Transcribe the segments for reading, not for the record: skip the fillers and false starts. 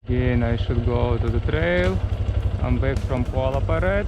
Again, I should go to the trail. I'm back from Kuala Paret.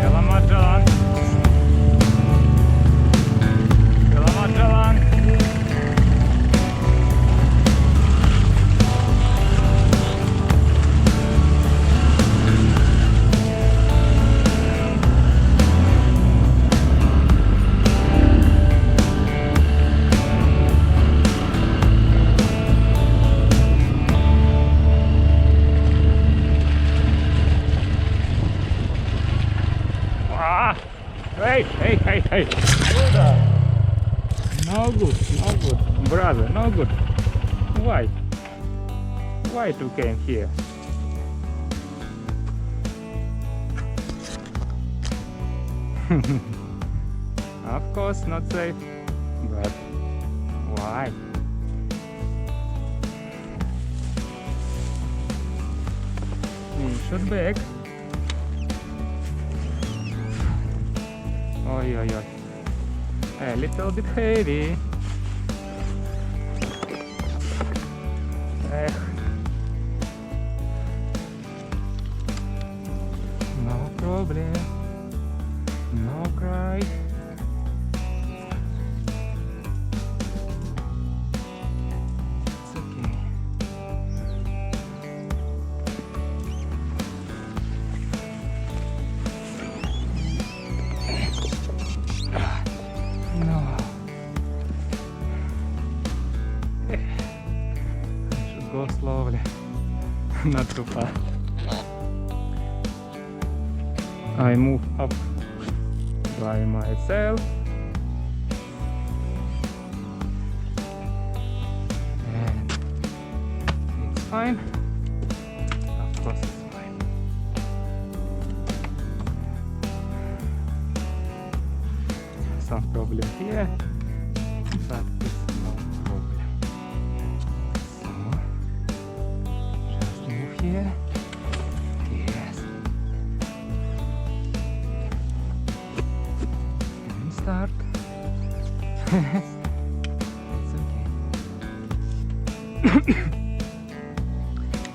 Selamat jalan. Selamat jalan. Ah, hey. No good, brother, no good. Why? Why you came here? Of course, not safe, but why? We should back. Oi. A little bit heavy. No problem. No cry. It's okay. No. I should go slowly, not too fast. I move up by myself. And it's fine. Of course it's fine. Some problem here, but it's no problem. So, just move here. Yes. And start. It's okay.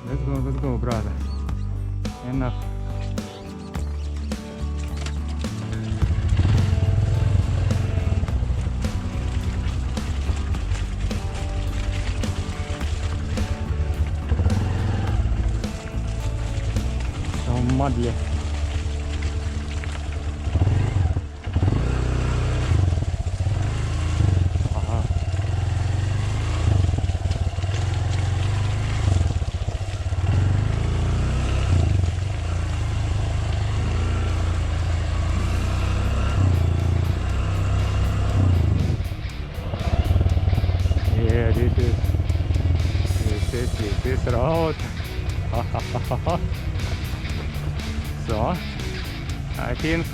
Let's go, brother. Enough. Muddy. Yeah, this road. So I think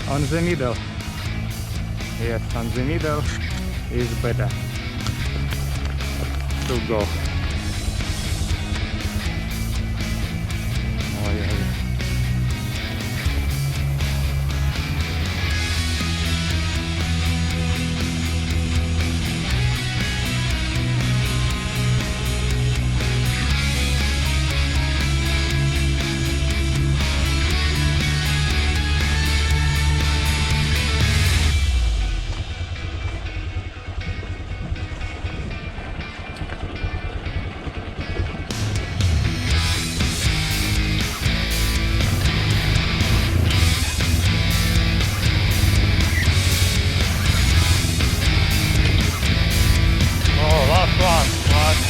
On the middle. Yes, on the middle is better to go. Oh yeah, yeah.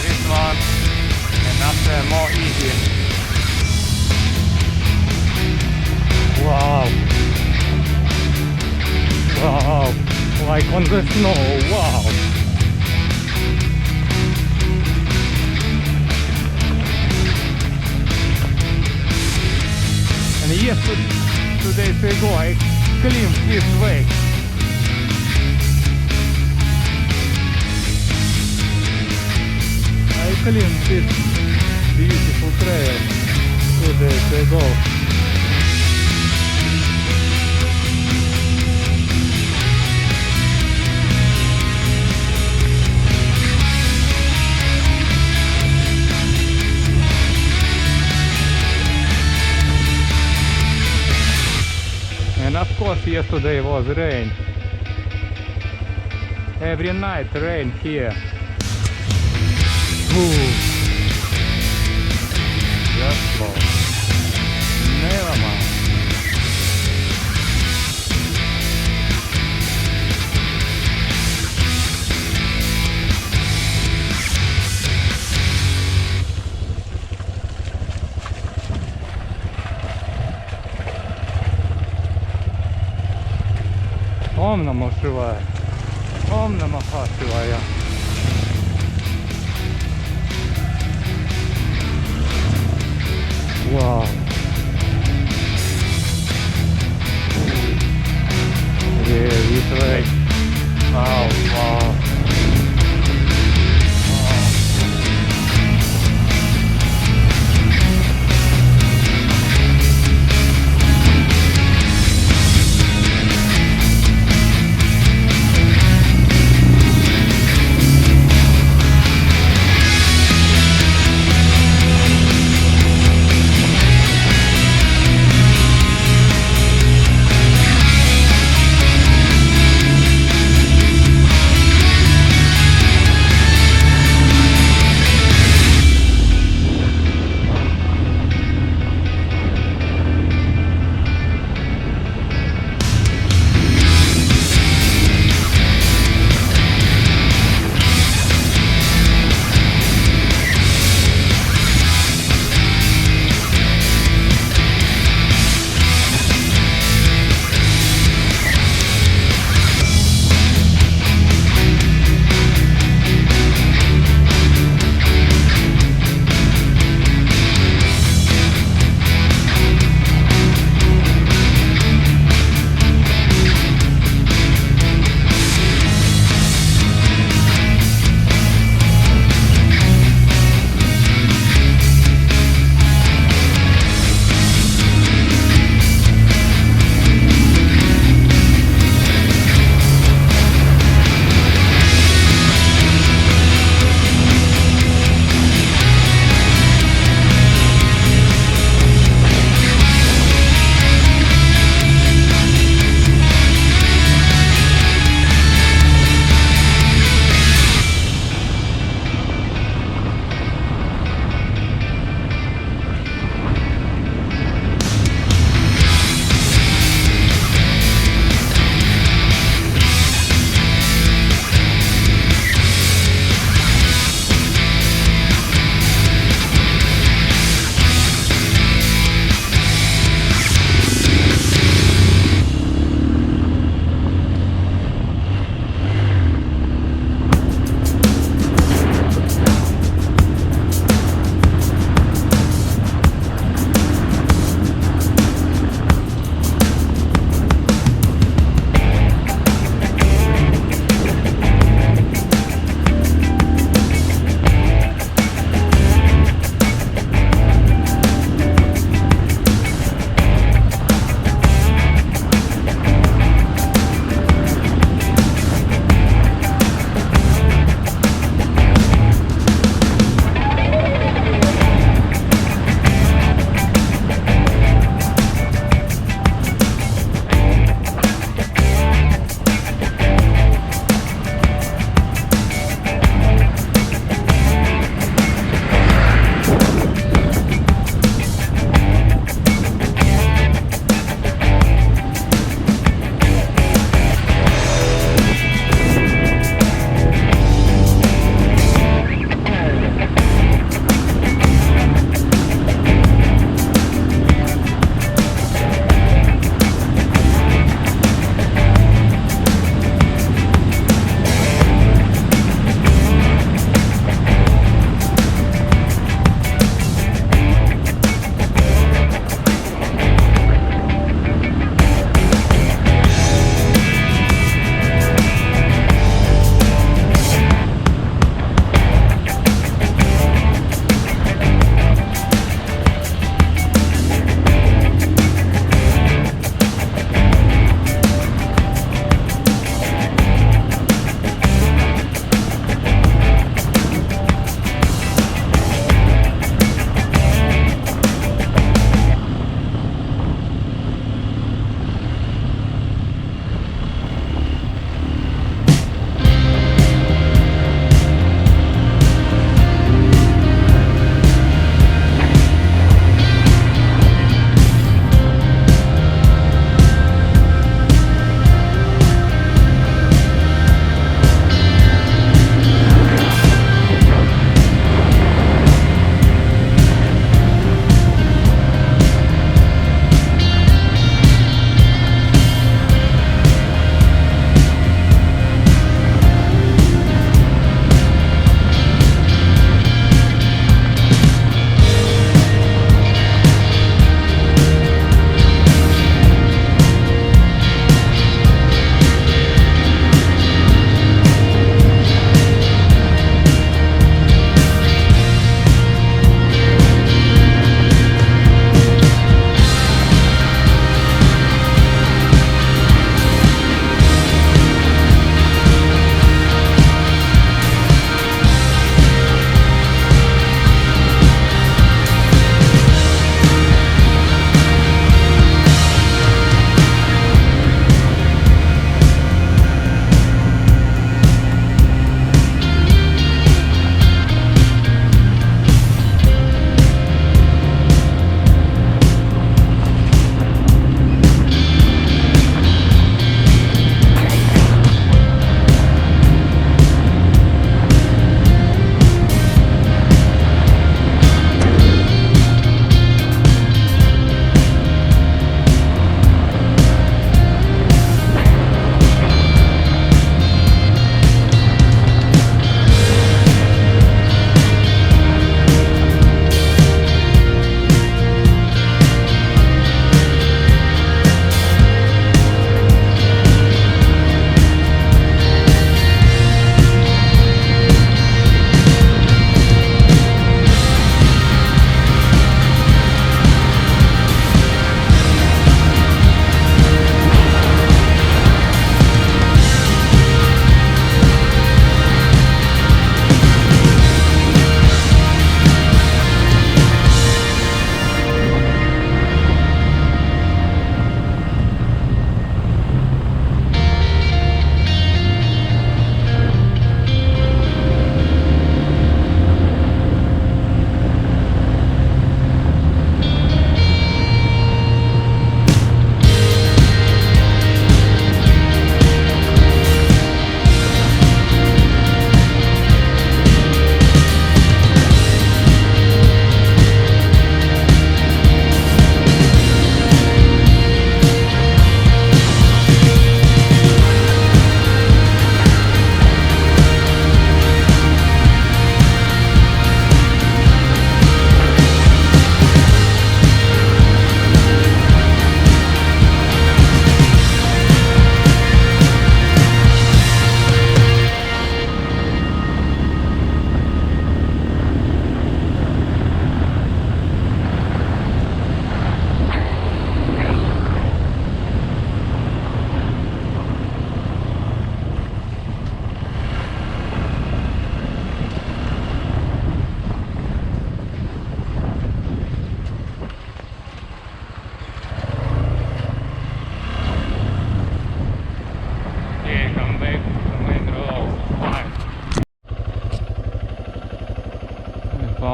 This one, and after more easy. Wow! Wow! Like on the snow, wow! And yes, 2 days ago I climbed this way. I climbed this beautiful trail 2 days ago. And of course yesterday was rain. Every night rain here. Ooh. Just slow. Never mind. Om Namo Shivaya. Om Namaha Shivaya. Wow. Yeah, this way. Wow, wow.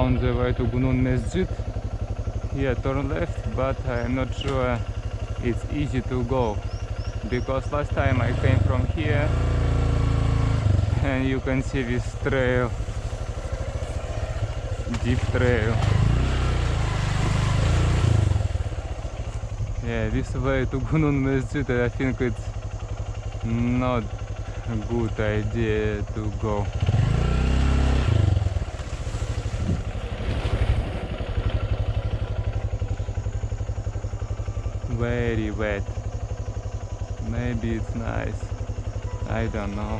found the way to Gunun Mesjid. Here turn left, but I'm not sure it's easy to go, because last time I came from here and you can see this trail, deep trail. Yeah, this way to Gunun Mesjid, I think it's not a good idea to go. Very wet. Maybe it's nice, I don't know.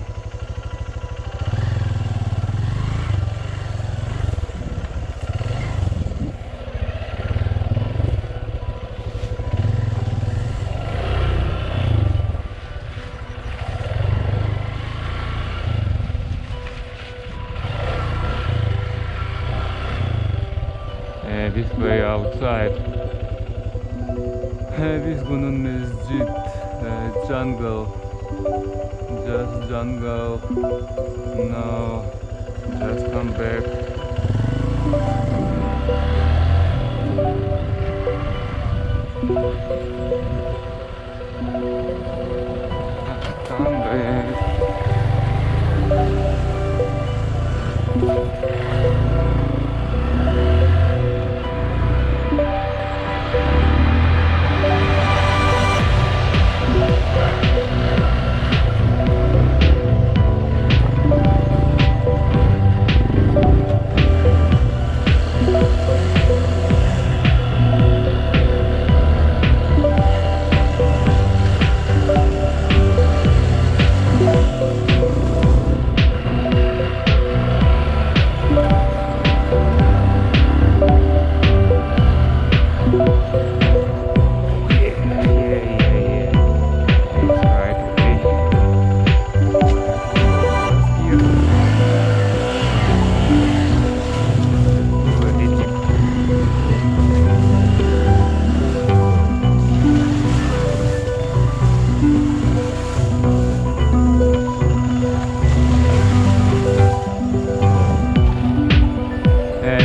This way outside. This Gunun Mesjid, jungle, just jungle. No, just come back. Come back.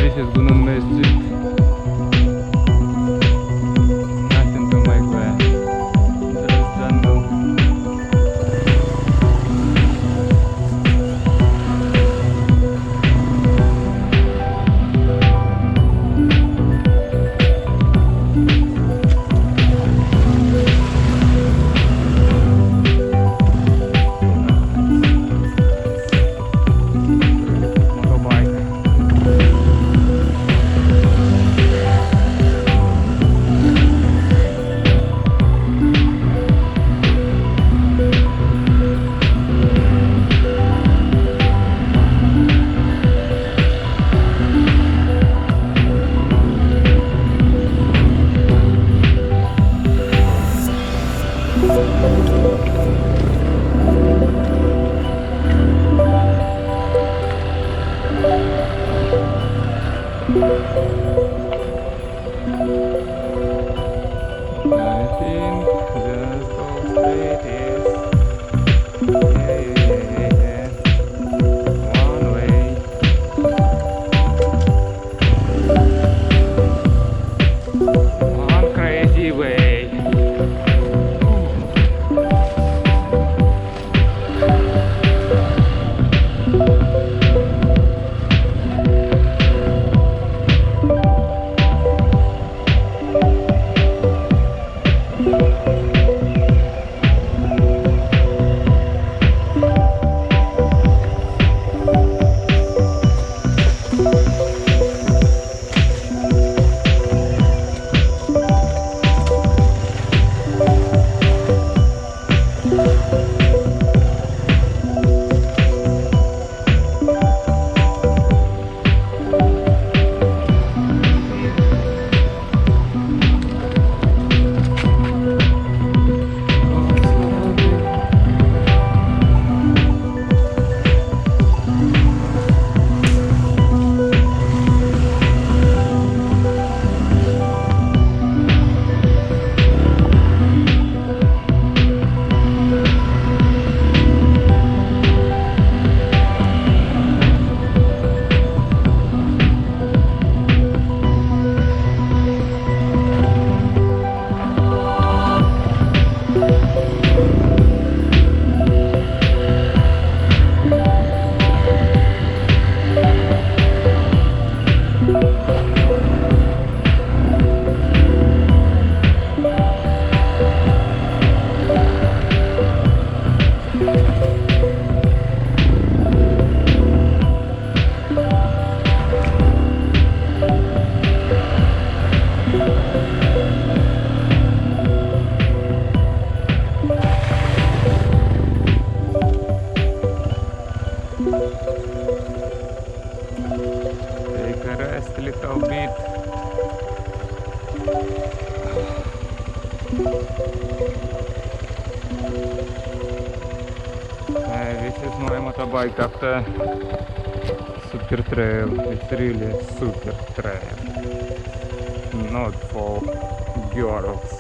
This is Gunun Mesjid. Nothing to make way. Just jungle. I think just go straight is one way. One crazy way. Motorbike cafe, super trail. It's really super trail, not for girls.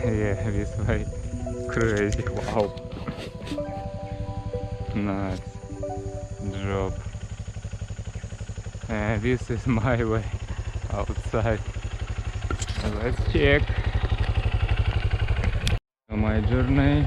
Yeah, this way crazy. Wow, nice job. And this is my way outside. Let's check my journey.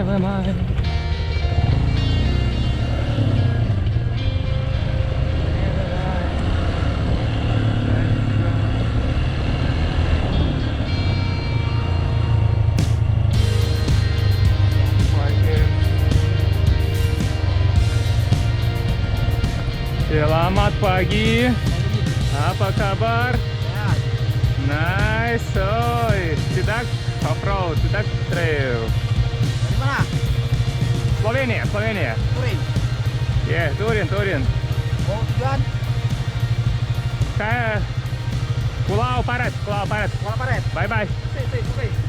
am I? Selamat pagi. Apa kabar? Sehat. Nice. Oi, tidak off-road, tidak trail. Dari mana? Slovenia, Slovenia. Turin. Yeah, Turin. Oh, tujuan Kayak Pulau Paret. Kuala Paret. Bye bye. Oke.